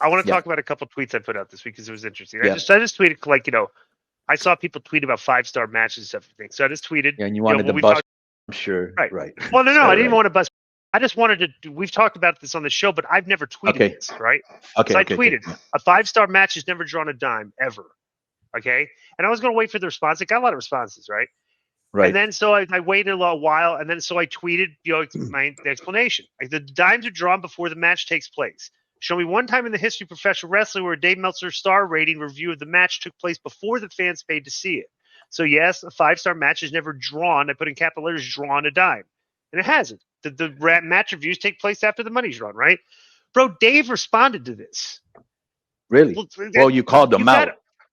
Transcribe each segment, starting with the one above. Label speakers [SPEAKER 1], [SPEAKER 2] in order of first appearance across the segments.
[SPEAKER 1] I want to talk about a couple of tweets I put out this week because it was interesting. I just tweeted, like, I saw people tweet about 5-star matches and stuff. So I just tweeted.
[SPEAKER 2] Yeah, and you wanted to bust. I'm sure. Right.
[SPEAKER 1] Well, no, I didn't want to bust. I just wanted to. We've talked about this on the show, but I've never tweeted this, right?
[SPEAKER 2] Okay.
[SPEAKER 1] So I tweeted a 5-star match has never drawn a dime ever. Okay, and I was going to wait for the response. It got a lot of responses, right? Right. And then so I waited a little while, and then so I tweeted, my explanation. Like, the dimes are drawn before the match takes place. Show me one time in the history of professional wrestling where a Dave Meltzer star rating review of the match took place before the fans paid to see it. So, yes, a 5-star match is never drawn. I put in capital letters, drawn a dime. And it hasn't. The match reviews take place after the money's drawn, right? Bro, Dave responded to this.
[SPEAKER 2] Really? Well, you called him out.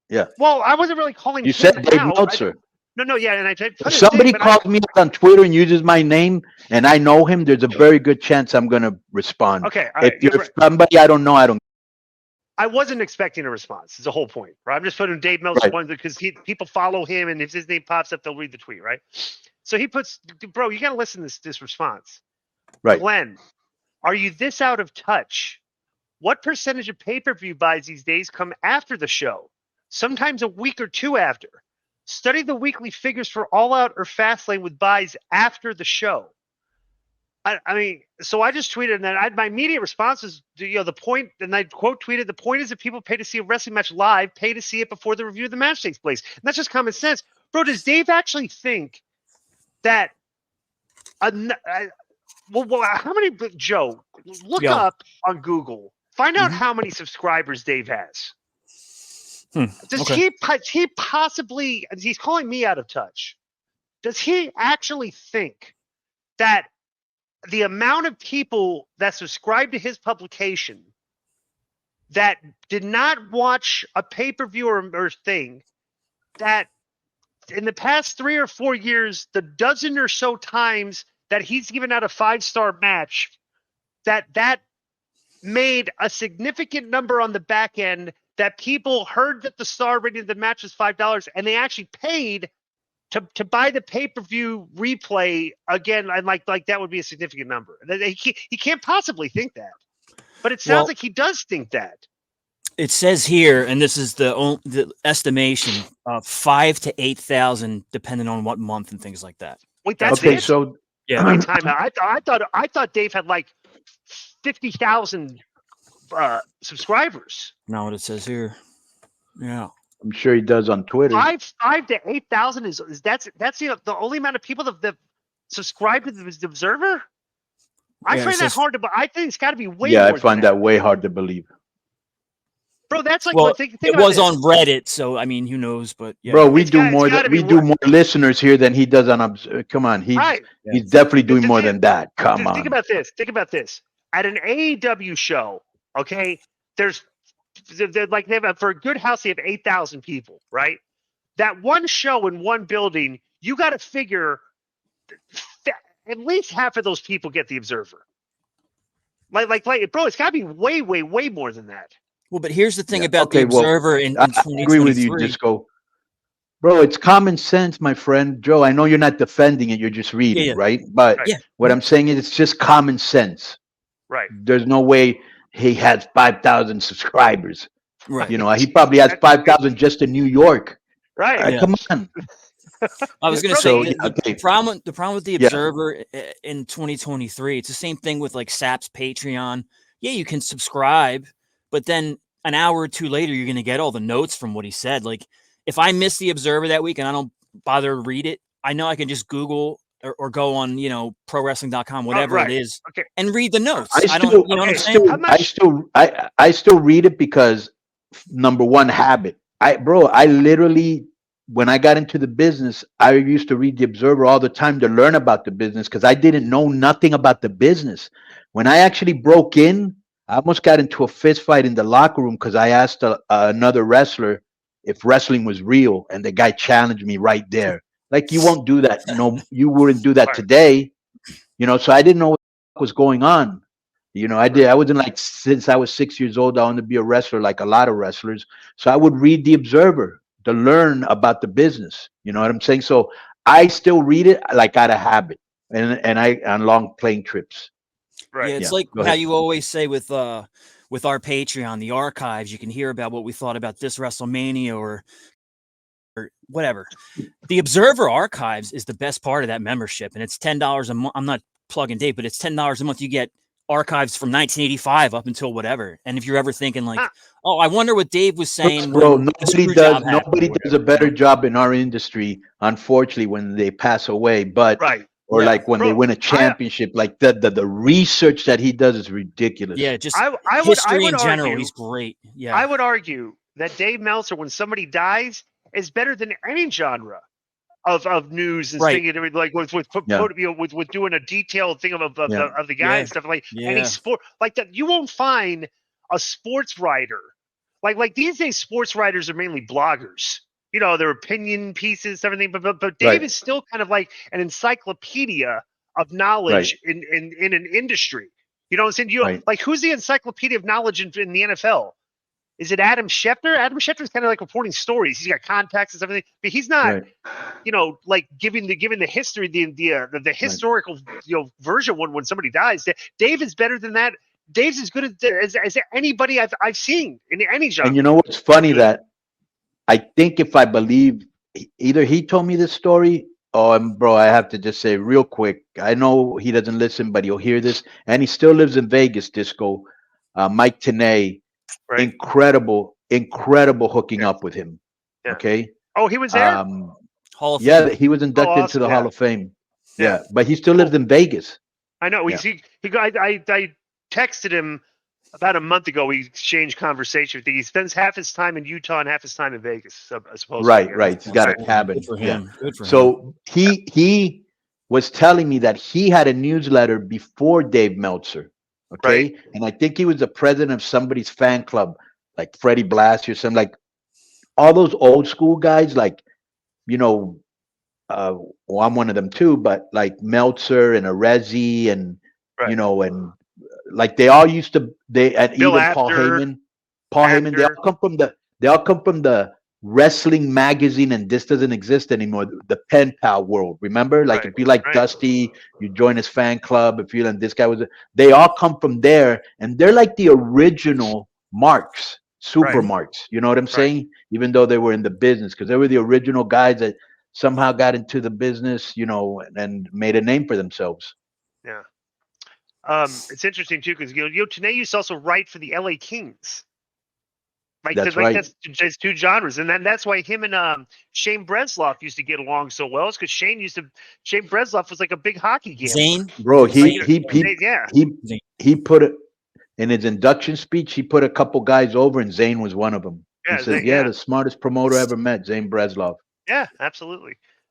[SPEAKER 2] Yeah.
[SPEAKER 1] Well, I wasn't really calling him out.
[SPEAKER 2] You said Dave Meltzer.
[SPEAKER 1] And I
[SPEAKER 2] if somebody calls me on Twitter and uses my name and I know him, there's a very good chance I'm going to respond.
[SPEAKER 1] Okay.
[SPEAKER 2] If you're somebody I don't know, I don't.
[SPEAKER 1] I wasn't expecting a response. It's the whole point, right? I'm just putting Dave Meltzer one because people follow him, and if his name pops up, they'll read the tweet, right? So he puts, bro, you got to listen to this response.
[SPEAKER 2] Right.
[SPEAKER 1] Glenn, are you this out of touch? What percentage of pay-per-view buys these days come after the show? Sometimes a week or two after. Study the weekly figures for All Out or Fastlane with buys after the show. I mean, so I just tweeted, and then my immediate response is, the point, and I quote tweeted, the point is that people pay to see a wrestling match live, pay to see it before the review of the match takes place. And that's just common sense. Bro, does Dave actually think that, how many, Joe, look up on Google, find out how many subscribers Dave has. Does he possibly, he's calling me out of touch. Does he actually think that the amount of people that subscribe to his publication that did not watch a pay-per-view or thing, that in the past 3 or 4 years, the dozen or so times that he's given out a 5-star match, that made a significant number on the back end, that people heard that the star rating of the match was $5 and they actually paid to buy the pay-per-view replay again, and like that would be a significant number. He can't possibly think that, but it sounds like he does think that.
[SPEAKER 3] It says here, and this is the estimation of 5,000 to 8,000, depending on what month and things like that.
[SPEAKER 1] Wait, that's
[SPEAKER 2] okay.
[SPEAKER 1] it?
[SPEAKER 2] So
[SPEAKER 1] yeah, time out. I thought Dave had like 50,000 subscribers.
[SPEAKER 3] Not what it says here. Yeah.
[SPEAKER 2] I'm sure he does on Twitter.
[SPEAKER 1] 5,000 to 8,000 is that's the only amount of people that subscribe to the Observer. I find that hard to, but I think it's got to be way.
[SPEAKER 2] Yeah,
[SPEAKER 1] more
[SPEAKER 2] I find that way hard to believe.
[SPEAKER 1] Bro, that's like
[SPEAKER 3] it was on Reddit, so I mean, who knows? But yeah.
[SPEAKER 2] Bro, we do more listeners here than he does on. Come on, he's definitely doing more than that. Come on.
[SPEAKER 1] Think about this. At an AEW show, okay, they're for a good house, they have 8,000 people, right? That one show in one building, you got to figure at least half of those people get the Observer. Like, bro, it's got to be way, way, way more than that.
[SPEAKER 3] Well, but here's the thing about the Observer in 2023. I agree with you,
[SPEAKER 2] Disco. Bro, it's common sense, my friend. Joe, I know you're not defending it. You're just reading, right? But what I'm saying is it's just common sense.
[SPEAKER 1] Right.
[SPEAKER 2] There's no way he has 5,000 subscribers.
[SPEAKER 3] Right.
[SPEAKER 2] You know, he probably has 5,000 just in New York.
[SPEAKER 1] Right.
[SPEAKER 2] Come on.
[SPEAKER 3] I was going to say the problem with the Observer in 2023, it's the same thing with like SAP's Patreon. Yeah, you can subscribe, but then an hour or two later, you're going to get all the notes from what he said. Like if I miss the Observer that week and I don't bother to read it, I know I can just Google or go on, prowrestling.com, whatever it is, and read the notes. I still read it because number one, habit. I literally, when I got into the business, I used to read the Observer all the time to learn about the business because I didn't know nothing about the business. When I actually broke in, I almost got into a fist fight in the locker room because I asked another wrestler if wrestling was real, and the guy challenged me right there. Like, you won't do that. No, you wouldn't do that today. So I didn't know what was going on. I wasn't like, since I was 6 years old, I wanted to be a wrestler like a lot of wrestlers. So I would read the Observer to learn about the business. You know what I'm saying? So I still read it like out of habit and I on long plane trips. Right. Yeah, it's like how you always say with
[SPEAKER 4] with our Patreon, the archives, you can hear about what we thought about this WrestleMania or whatever. The Observer Archives is the best part of that membership, and it's $10 a month. I'm not plugging Dave, but it's $10 a month. You get archives from 1985 up until whatever. And if you're ever thinking like, oh, I wonder what Dave was saying,
[SPEAKER 3] bro, nobody does a better job in our industry, unfortunately, when they pass away. But or like when they win a championship, like the research that he does is ridiculous.
[SPEAKER 4] Yeah, just history in general, he's great. Yeah,
[SPEAKER 1] I would argue that Dave Meltzer, when somebody dies, is better than any genre of news and speaking like with doing a detailed thing of the guy and stuff like any sport like that. You won't find a sports writer like these days. Sports writers are mainly bloggers. You know, their opinion pieces, everything. But Dave is still kind of like an encyclopedia of knowledge in an industry. You know what I'm saying? Like, who's the encyclopedia of knowledge in the NFL? Is it Adam Schefter? Adam Schefter's kind of like reporting stories. He's got contacts and everything, but he's not, like giving the history, the historical, version when somebody dies. Dave is better than that. Dave's as good as anybody I've seen in any genre.
[SPEAKER 3] And you know what's funny that I think if I believe either he told me this story or bro, I have to just say real quick. I know he doesn't listen, but he'll hear this, and he still lives in Vegas. Disco, Mike Tenay. Incredible hooking up with him. Okay.
[SPEAKER 1] Oh, he was there.
[SPEAKER 4] Hall of Fame.
[SPEAKER 3] He was inducted into the Hall of Fame. Yeah, but he still lives in Vegas.
[SPEAKER 1] I know. I texted him about a month ago. We exchanged conversation. He spends half his time in Utah and half his time in Vegas. I suppose.
[SPEAKER 3] Right. He's got a cabin.
[SPEAKER 4] Good for him. Good for him.
[SPEAKER 3] So he was telling me that he had a newsletter before Dave Meltzer. Okay. And I think he was the president of somebody's fan club, like Freddie Blassie or something, like all those old school guys, like, well, I'm one of them too, but like Meltzer and Arezzi and, and like they all used to, and
[SPEAKER 1] Bill
[SPEAKER 3] even
[SPEAKER 1] Apter,
[SPEAKER 3] Paul Heyman, they all come from the wrestling magazine, and this doesn't exist anymore. The pen pal world, remember? Like if you like Dusty, you join his fan club. If you like this guy they all come from there, and they're like the original marks, super marks. You know what I'm saying? Even though they were in the business, because they were the original guys that somehow got into the business, and made a name for themselves.
[SPEAKER 1] Yeah. It's interesting too, because Tenay used to also write for the LA Kings. That's just two genres, and then that's why him and Shane Bresloff used to get along so well. Is because Shane Bresloff was like a big hockey gambler.
[SPEAKER 4] Zane,
[SPEAKER 3] bro, he put it in his induction speech. He put a couple guys over, and Zane was one of them. He said, "The smartest promoter I ever met, Zane Bresloff."
[SPEAKER 1] Yeah, absolutely.